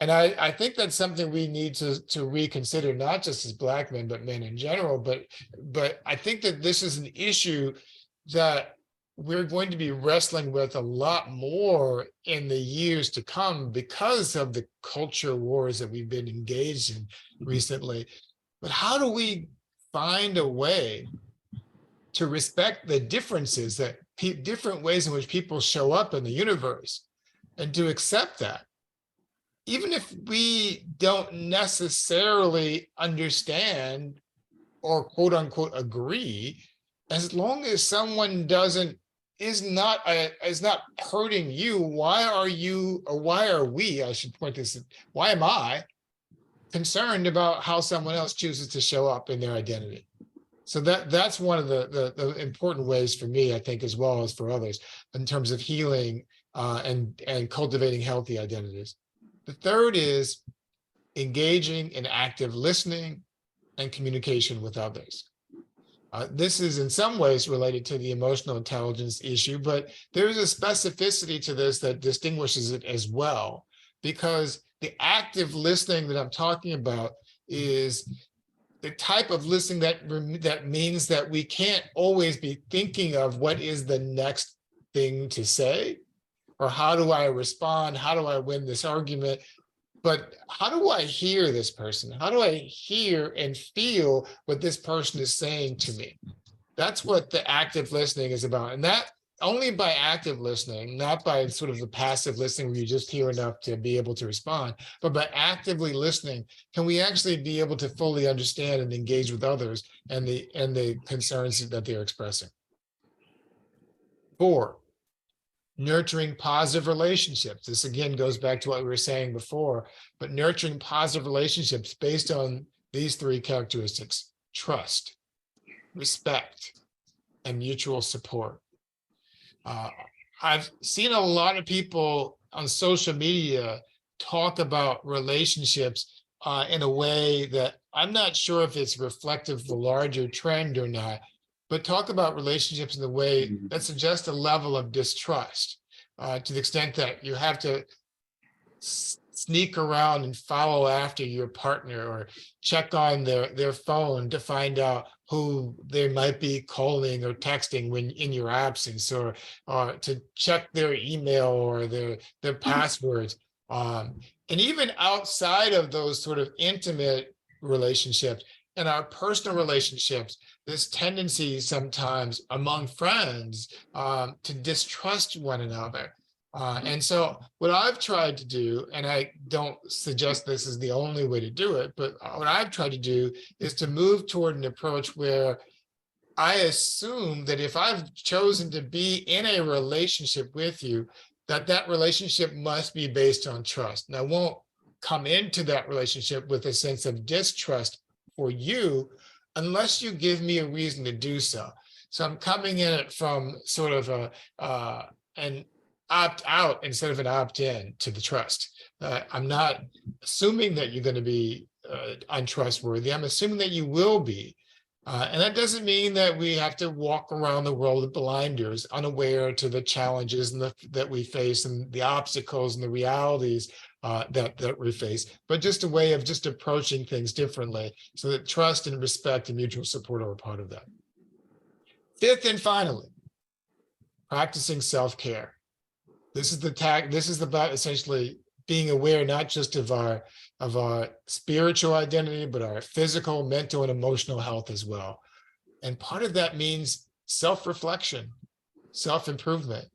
And I think that's something we need to reconsider, not just as Black men, but men in general. But I think that this is an issue that we're going to be wrestling with a lot more in the years to come because of the culture wars that we've been engaged in recently. But how do we find a way to respect the differences, that different ways in which people show up in the universe, and to accept that, even if we don't necessarily understand or quote unquote agree, as long as someone is not hurting you, why are we, I should point this, why am I concerned about how someone else chooses to show up in their identity? So that's one of the important ways for me, I think, as well as for others, in terms of healing and cultivating healthy identities. The third is engaging in active listening and communication with others. This is in some ways related to the emotional intelligence issue, but there is a specificity to this that distinguishes it as well, because the active listening that I'm talking about is the type of listening that means that we can't always be thinking of what is the next thing to say, or how do I respond? How do I win this argument? But how do I hear this person? How do I hear and feel what this person is saying to me? That's what the active listening is about. And that only by active listening, not by sort of the passive listening where you just hear enough to be able to respond, but by actively listening, can we actually be able to fully understand and engage with others and the concerns that they're expressing. 4, nurturing positive relationships. This again goes back to what we were saying before, but nurturing positive relationships based on these 3 characteristics: trust, respect, and mutual support. I've seen a lot of people on social media talk about relationships in a way that I'm not sure if it's reflective of the larger trend or not, but talk about relationships in the way that suggests a level of distrust to the extent that you have to sneak around and follow after your partner or check on their phone to find out who they might be calling or texting when in your absence, or to check their email or their passwords. And even outside of those sort of intimate relationships, in our personal relationships, this tendency sometimes among friends to distrust one another. And so what I've tried to do, and I don't suggest this is the only way to do it, but what I've tried to do is to move toward an approach where I assume that if I've chosen to be in a relationship with you, that relationship must be based on trust. And I won't come into that relationship with a sense of distrust for you unless you give me a reason to do so. So I'm coming in it from sort of an opt out instead of an opt in to the trust. I'm not assuming that you're going to be untrustworthy. I'm assuming that you will be. And that doesn't mean that we have to walk around the world with blinders, unaware to the challenges that we face and the obstacles and the realities that we face, but just a way of just approaching things differently so that trust and respect and mutual support are a part of that. 5th and finally, practicing self-care. This is about essentially being aware not just of our spiritual identity, but our physical, mental, and emotional health as well. And part of that means self-reflection, self-improvement,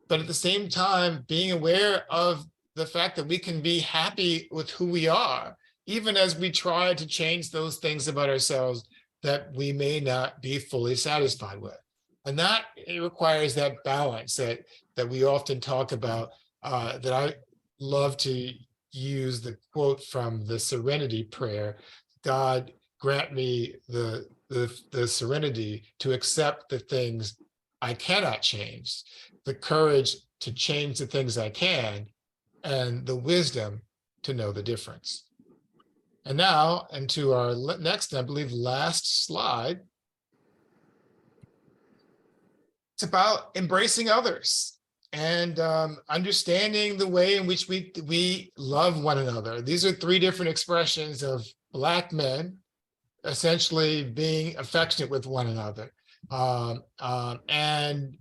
but at the same time, being aware of the fact that we can be happy with who we are, even as we try to change those things about ourselves that we may not be fully satisfied with. And that it requires that balance that we often talk about, that I love to use the quote from the Serenity Prayer: God grant me the serenity to accept the things I cannot change, the courage to change the things I can, and the wisdom to know the difference. And now, into our next, I believe, last slide. It's about embracing others and understanding the way in which we love one another. These are 3 different expressions of Black men essentially being affectionate with one another. And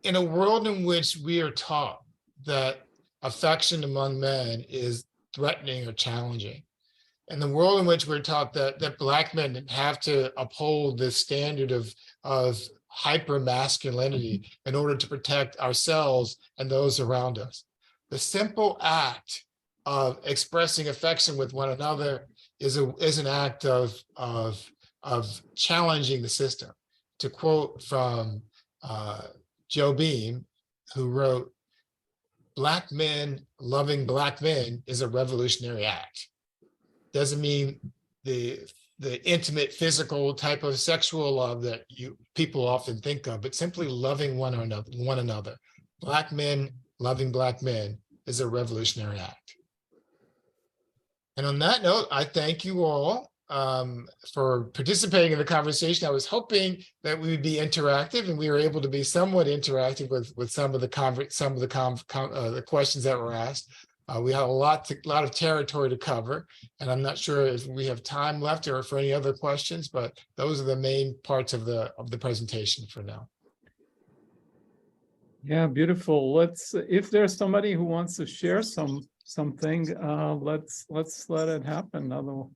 in a world in which we are taught that affection among men is threatening or challenging, in the world in which we're taught that Black men have to uphold this standard of hyper masculinity in order to protect ourselves and those around us, the simple act of expressing affection with one another is an act of challenging the system. To quote from Joe Beam, who wrote, "Black men loving Black men is a revolutionary act." Doesn't mean the intimate physical type of sexual love that people often think of, but simply loving one another. Black men loving Black men is a revolutionary act. And on that note, I thank you all for participating in the conversation. I was hoping that we would be interactive, and we were able to be somewhat interactive with some of the questions that were asked. We had a lot of territory to cover, and I'm not sure if we have time left or for any other questions, but those are the main parts of the presentation for now. Yeah, beautiful. If there's somebody who wants to share something, let's let it happen. Otherwise,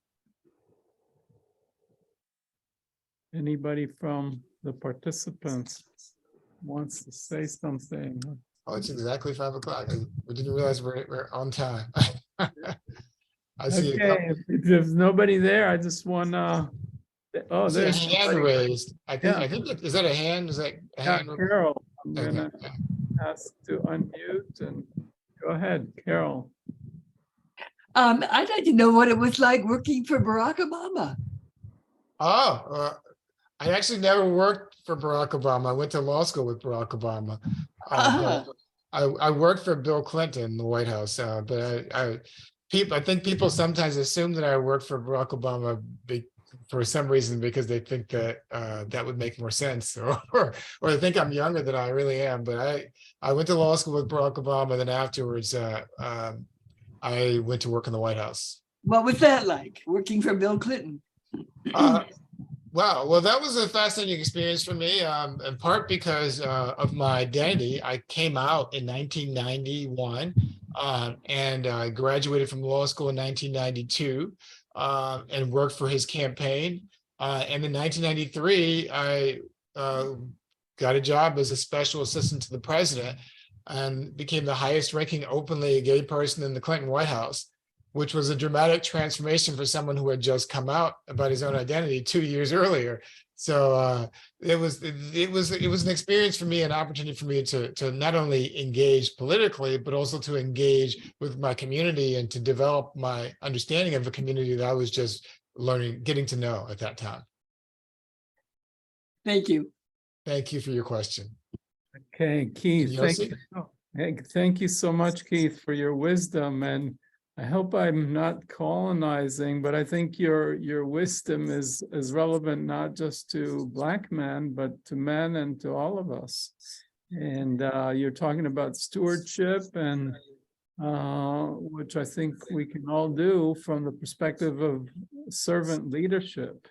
anybody from the participants wants to say something? Oh, it's exactly 5 o'clock. We didn't realize we're on time. I see. Okay, if there's nobody there, I just want to. Oh, I see a there's hand somebody. raised. I think is that a hand? Is that a Yeah, hand? Carol, I'm Okay. gonna ask to unmute and go ahead, Carol. I'd like to know what it was like working for Barack Obama. Oh, I actually never worked for Barack Obama. I went to law school with Barack Obama. But I worked for Bill Clinton in the White House. But I think people sometimes assume that I worked for Barack Obama for some reason because they think that that would make more sense, or they think I'm younger than I really am. But I went to law school with Barack Obama. Then afterwards, I went to work in the White House. What was that like, working for Bill Clinton? Wow. Well, that was a fascinating experience for me, in part because of my identity. I came out in 1991 and I graduated from law school in 1992 and worked for his campaign. And in 1993, I got a job as a special assistant to the president and became the highest ranking openly gay person in the Clinton White House, which was a dramatic transformation for someone who had just come out about his own identity 2 years earlier. So it was an experience for me, an opportunity for me to not only engage politically, but also to engage with my community and to develop my understanding of a community that I was just getting to know at that time. Thank you. Thank you for your question. Okay, Keith, Yossi? thank you so much, Keith, for your wisdom. And I hope I'm not colonizing, but I think your wisdom is relevant not just to Black men, but to men and to all of us. And you're talking about stewardship, and which I think we can all do from the perspective of servant leadership.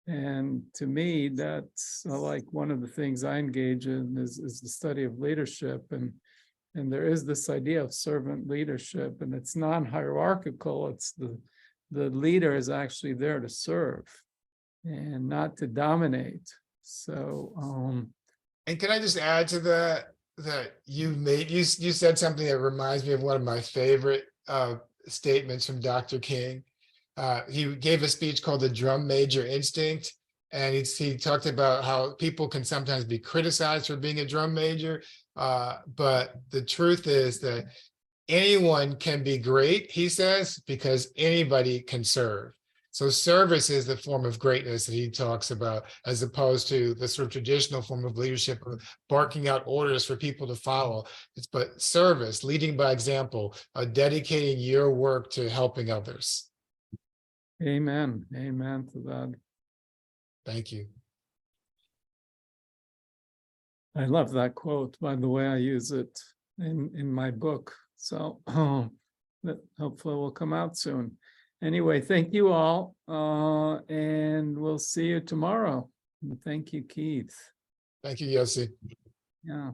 And to me, that's like one of the things I engage in is the study of leadership. And there is this idea of servant leadership, and it's non-hierarchical. It's the leader is actually there to serve and not to dominate. So, and can I just add to that you said something that reminds me of one of my favorite statements from Dr. King. He gave a speech called the Drum Major Instinct, and he talked about how people can sometimes be criticized for being a drum major. But the truth is that anyone can be great, he says, because anybody can serve. So service is the form of greatness that he talks about, as opposed to the sort of traditional form of leadership of barking out orders for people to follow. But service, leading by example, dedicating your work to helping others. Amen. Amen to that. Thank you. I love that quote. By the way, I use it in my book. So that hopefully will come out soon. Anyway, thank you all. And we'll see you tomorrow. Thank you, Keith. Thank you, Yossi. Yeah.